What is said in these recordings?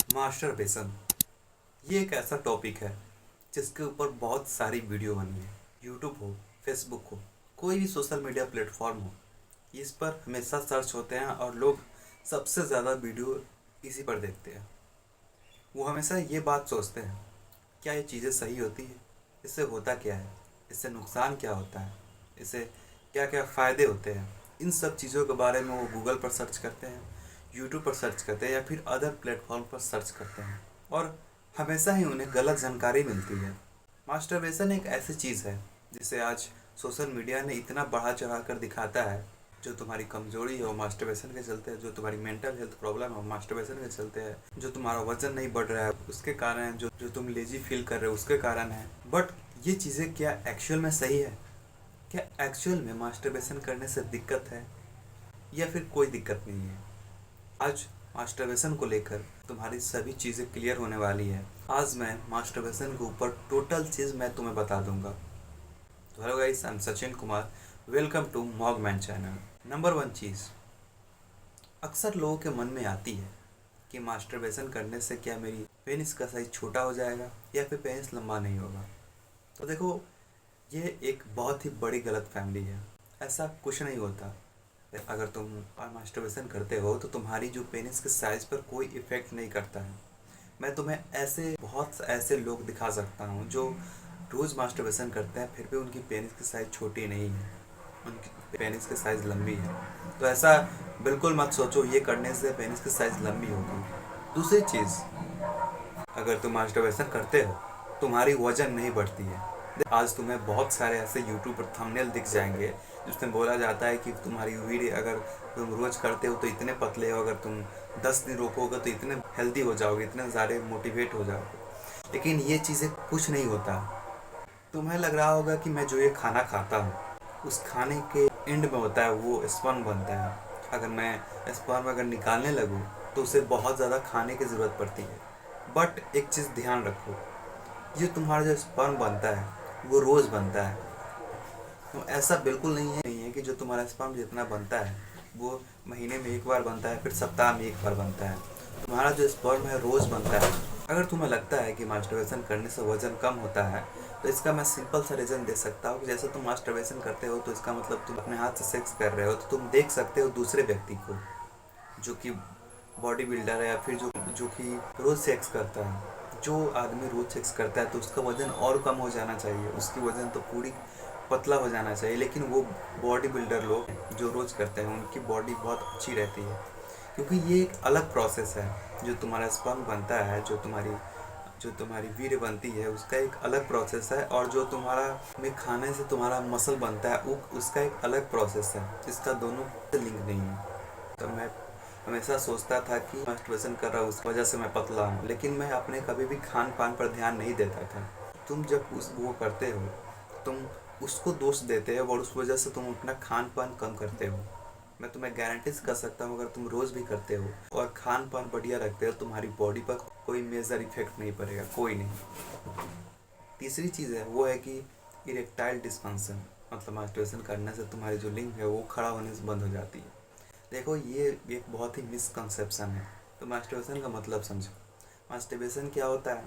Masturbation ये एक ऐसा टॉपिक है जिसके ऊपर बहुत सारी वीडियो बनी है। यूट्यूब हो, फेसबुक हो, कोई भी सोशल मीडिया प्लेटफॉर्म हो, इस पर हमेशा सर्च होते हैं और लोग सबसे ज़्यादा वीडियो इसी पर देखते हैं। वो हमेशा ये बात सोचते हैं, क्या ये चीज़ें सही होती है, इससे होता क्या है, इससे नुकसान क्या होता है, इससे क्या क्या फ़ायदे होते हैं। इन सब चीज़ों के बारे में वो गूगल पर सर्च करते हैं, यूट्यूब पर सर्च करते हैं या फिर अदर प्लेटफॉर्म पर सर्च करते हैं और हमेशा ही उन्हें गलत जानकारी मिलती है। मास्टरबेशन एक ऐसी चीज़ है जिसे आज सोशल मीडिया ने इतना बढ़ा चढ़ा कर दिखाता है। जो तुम्हारी कमजोरी है वो मास्टरबेशन के चलते है, जो तुम्हारी मेंटल हेल्थ प्रॉब्लम है वो मास्टरबेशन के चलते है, जो तुम्हारा वजन नहीं बढ़ रहा है उसके कारण है, जो तुम लेजी फील कर रहे हो उसके कारण है। बट ये चीज़ें क्या एक्चुअल में सही है? क्या एक्चुअल में मास्टरबेशन करने से दिक्कत है या फिर कोई दिक्कत नहीं है? आज मास्टरबेशन को लेकर तुम्हारी सभी चीज़ें क्लियर होने वाली है। आज मैं मास्टरबेशन के ऊपर टोटल चीज़ मैं तुम्हें बता दूंगा। तो hello guys, I am Sachin Kumar, welcome to Mogman channel. Number one चीज़ अक्सर लोगों के मन में आती है कि मास्टरबेशन करने से क्या मेरी पेनिस का साइज छोटा हो जाएगा या फिर पेनिस लंबा नहीं होगा। तो देखो, ये एक बहुत ही बड़ी गलतफहमी है। ऐसा कुछ नहीं होता। अगर तुम मास्टरबेशन करते हो तो तुम्हारी जो पेनिस के साइज पर कोई इफ़ेक्ट नहीं करता है। मैं तुम्हें ऐसे बहुत ऐसे लोग दिखा सकता हूँ जो रोज़ मास्टरबेशन करते हैं फिर भी उनकी पेनिस की साइज़ छोटी नहीं है, उनकी पेनिस की साइज़ लंबी है। तो ऐसा बिल्कुल मत सोचो ये करने से पेनिस की साइज़ लंबी होगी। दूसरी चीज़, अगर तुम मास्टरबेशन करते हो तुम्हारी वजन नहीं बढ़ती है। आज तुम्हें बहुत सारे ऐसे यूट्यूब पर थंबनेल दिख जाएंगे जिसमें बोला जाता है कि तुम्हारी वीडियो अगर तुम रोज़ करते हो तो इतने पतले हो, अगर तुम 10 दिन रोकोगे तो इतने हेल्दी हो जाओगे, इतने ज़्यादा मोटिवेट हो जाओगे। लेकिन ये चीज़ें कुछ नहीं होता। तुम्हें लग रहा होगा कि मैं जो ये खाना खाता हूँ उस खाने के एंड में होता है वो स्पर्म बनता है। अगर मैं स्पर्म अगर निकालने लगूँ तो उसे बहुत ज़्यादा खाने की ज़रूरत पड़ती है। बट एक चीज़ ध्यान रखो, ये तुम्हारा जो स्पर्म बनता है वो रोज़ बनता है। तो ऐसा बिल्कुल नहीं है कि जो तुम्हारा स्पर्म जितना बनता है वो महीने में एक बार बनता है, फिर सप्ताह में एक बार बनता है। तुम्हारा जो स्पर्म है रोज़ बनता है। अगर तुम्हें लगता है कि मास्टरबेशन करने से वजन कम होता है तो इसका मैं सिंपल सा रीज़न दे सकता हूँ। जैसे तुम मास्टरबेशन करते हो तो इसका मतलब तुम अपने हाथ से सेक्स कर रहे हो, तो तुम देख सकते हो दूसरे व्यक्ति को जो कि बॉडी बिल्डर है या फिर जो जो कि रोज़ सेक्स करता है। जो आदमी रोज़ सेक्स करता है तो उसका वज़न और कम हो जाना चाहिए, उसकी वज़न तो पूरी पतला हो जाना चाहिए। लेकिन वो बॉडी बिल्डर लोग जो रोज़ करते हैं उनकी बॉडी बहुत अच्छी रहती है, क्योंकि ये एक अलग प्रोसेस है। जो तुम्हारा स्पर्म बनता है, जो तुम्हारी वीर्य बनती है उसका एक अलग प्रोसेस है, और जो तुम्हारा में खाने से तुम्हारा मसल बनता है वो उसका एक अलग प्रोसेस है। इसका दोनों लिंक नहीं है। तो मैं हमेशा सोचता था कि मास्टरबेशन कर रहा हूँ उस वजह से मैं पतला हूँ, लेकिन मैं अपने कभी भी खान पान पर ध्यान नहीं देता था। तुम जब उस वो करते हो तुम उसको दोष देते हो और उस वजह से तुम अपना खान पान कम करते हो। मैं तुम्हें गारंटी कर सकता हूँ अगर तुम रोज़ भी करते हो और खान पान बढ़िया रखते हो तुम्हारी बॉडी पर कोई मेजर इफेक्ट नहीं पड़ेगा, कोई नहीं। तीसरी चीज़ है वो है कि इरेक्टाइल डिस्फंक्शन, मतलब मास्टरबेशन करने से तुम्हारी जो लिंग है वो खड़ा होने से बंद हो जाती है। देखो, ये एक बहुत ही मिसकंसेप्शन है। तो मास्टरबेशन का मतलब समझो। मास्टरबेशन क्या होता है?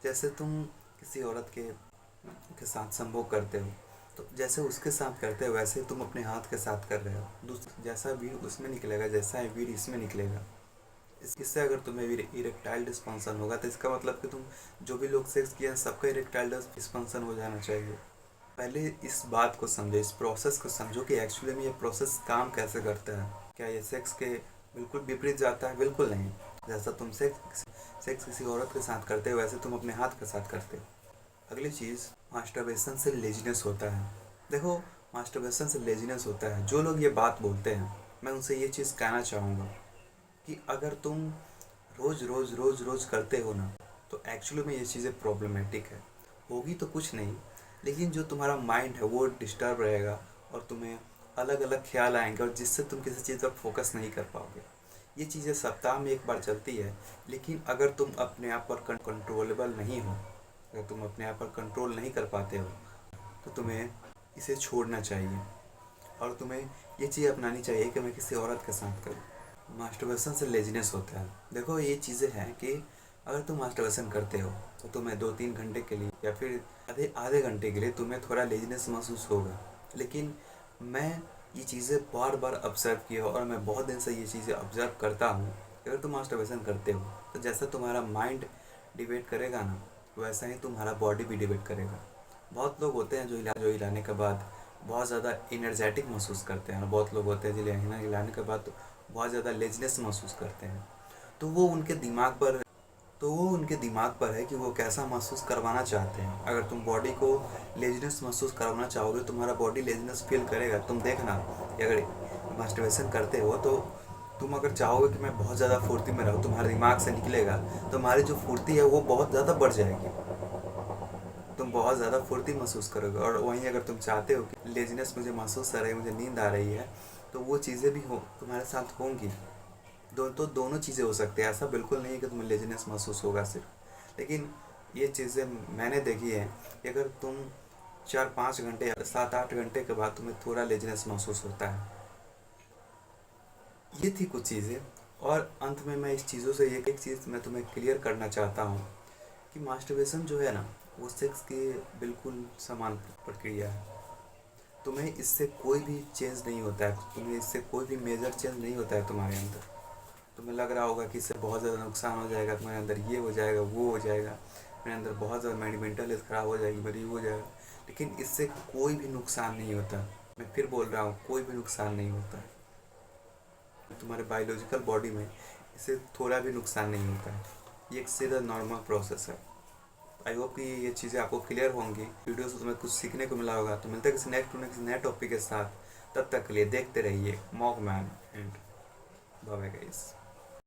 जैसे तुम किसी औरत के साथ संभोग करते हो तो जैसे उसके साथ करते हो वैसे तुम अपने हाथ के साथ कर रहे हो। जैसा वीर उसमें निकलेगा, जैसा वीर इसमें निकलेगा। इससे अगर तुम्हें इरेक्टाइल डिस्फंक्शन होगा तो इसका मतलब कि तुम जो भी लोग सेक्स किए हैं सबका इरेक्टाइल डिस्फंक्शन हो जाना चाहिए। पहले इस बात को समझो, इस प्रोसेस को समझो कि एक्चुअली में ये प्रोसेस काम कैसे करता है। क्या ये सेक्स के बिल्कुल विपरीत जाता है? बिल्कुल नहीं। जैसा तुम सेक्स किसी औरत के साथ करते हो वैसे तुम अपने हाथ के साथ करते हो। अगली चीज़, मास्टरबेशन से लेजीनेस होता है। देखो, मास्टरबेशन से लेजीनेस होता है। जो लोग ये बात बोलते हैं मैं उनसे ये चीज़ कहना चाहूँगा कि अगर तुम रोज़ रोज़ रोज़ रोज़ करते हो ना तो एक्चुअली में ये चीज़ें प्रॉब्लमेटिक है। होगी तो कुछ नहीं, लेकिन जो तुम्हारा माइंड है वो डिस्टर्ब रहेगा और तुम्हें अलग अलग ख्याल आएंगे और जिससे तुम किसी चीज़ पर फोकस नहीं कर पाओगे। ये चीज़ें सप्ताह में एक बार चलती है, लेकिन अगर तुम अपने आप पर कंट्रोलेबल नहीं हो, अगर तुम अपने आप पर कंट्रोल नहीं कर पाते हो तो तुम्हें इसे छोड़ना चाहिए और तुम्हें ये चीज़ अपनानी चाहिए कि मैं किसी औरत के साथ करूँ। मास्टरबेशन से लेजीनेस होता है। देखो, ये चीज़ें हैं कि अगर तुम मास्टरबेशन करते हो तो तुम्हें 2-3 घंटे के लिए या फिर आधे आधे घंटे के लिए तुम्हें थोड़ा लेजीनेस महसूस होगा। लेकिन मैं ये चीज़ें बार बार ऑब्ज़र्व किया और मैं बहुत दिन से ये चीज़ें ऑब्ज़र्व करता हूँ। अगर तुम मास्टरबेशन करते हो तो जैसा तुम्हारा माइंड डिबेट करेगा ना, वैसा ही तुम्हारा बॉडी भी डिबेट करेगा। बहुत लोग होते हैं जो हिलाने के बाद बहुत ज़्यादा एनर्जेटिक महसूस करते हैं, और बहुत लोग होते हैं जो हिलाने के बाद बहुत ज़्यादा लेजनेस महसूस करते हैं। तो वो उनके दिमाग पर है कि वो कैसा महसूस करवाना चाहते हैं। अगर तुम बॉडी को लेजीनेस महसूस करवाना चाहोगे, तुम्हारा बॉडी लेजीनेस फील करेगा। तुम देखना कि अगर मास्टरबेशन करते हो तो तुम अगर चाहोगे कि मैं बहुत ज़्यादा फुर्ती में रहूँ, तुम्हारे दिमाग से निकलेगा, तुम्हारी जो फुर्ती है वो बहुत ज़्यादा बढ़ जाएगी, तुम बहुत ज़्यादा फुर्ती महसूस करोगे। और वहीं अगर तुम चाहते हो कि लेजीनेस मुझे महसूस कर रही है, मुझे नींद आ रही है, तो वो चीज़ें भी हो तुम्हारे साथ होंगी। दोनों चीज़ें हो सकती है। ऐसा बिल्कुल नहीं है कि तुम्हें लेजीनेस महसूस होगा सिर्फ। लेकिन ये चीज़ें मैंने देखी है कि अगर तुम 4-5 घंटे या 7-8 घंटे के बाद तुम्हें थोड़ा लेजीनेस महसूस होता है। ये थी कुछ चीज़ें। और अंत में मैं इस चीज़ों से एक चीज़ मैं तुम्हें क्लियर करना चाहता हूँ कि मास्टरबेशन जो है ना, वो सेक्स के बिल्कुल समान प्रक्रिया है। तुम्हें इससे कोई भी चेंज नहीं होता है, तुम्हें इससे कोई भी मेजर चेंज नहीं होता है तुम्हारे अंदर। तुम्हें लग रहा होगा कि इससे बहुत ज़्यादा नुकसान हो जाएगा, तुम्हारे अंदर ये हो जाएगा, वो हो जाएगा, मेरे अंदर बहुत ज़्यादा मेरी मेंटल हेल्थ ख़राब हो जाएगी, मेरी हो जाएगा। लेकिन इससे कोई भी नुकसान नहीं होता। मैं फिर बोल रहा हूँ, कोई भी नुकसान नहीं होता है तुम्हारे बायोलॉजिकल बॉडी में। इससे थोड़ा भी नुकसान नहीं होता है। ये एक सीधा नॉर्मल प्रोसेस है। आई होप कि ये चीज़ें आपको क्लियर होंगी। वीडियो से तुम्हें कुछ सीखने को मिला होगा। तो मिलते हैं किसी नए टॉपिक के साथ। तब तक के लिए देखते रहिए mock man and bye bye guys.